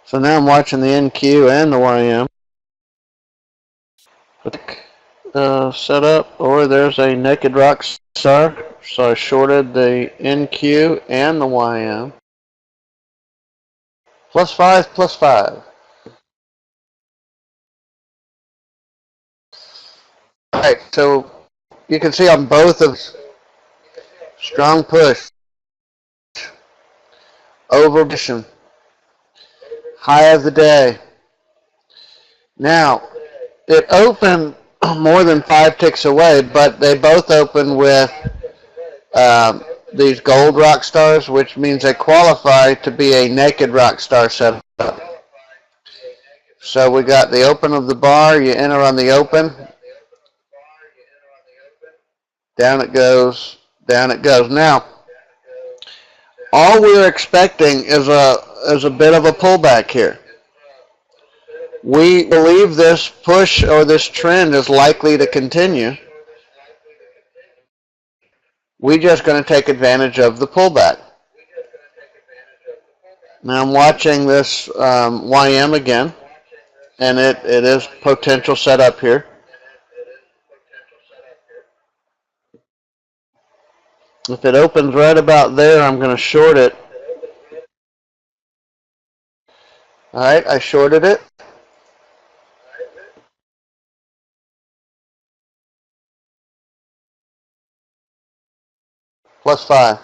So now I'm watching the NQ and the YM. Set up, or there's a naked rock star. So I shorted the NQ and the YM. +5, +5. Alright, so you can see on both of strong push, overbooking, high of the day. Now, it opened more than 5 ticks away, but they both open with these gold rock stars, which means they qualify to be a naked rock star setup. So we got the open of the bar, you enter on the open, down it goes, down it goes. Now, all we're expecting is a bit of a pullback here. We believe this push or this trend is likely to continue. We're just going to take advantage of the pullback. Now I'm watching this YM again, and it is potential setup here. If it opens right about there, I'm going to short it. All right, I shorted it. +5.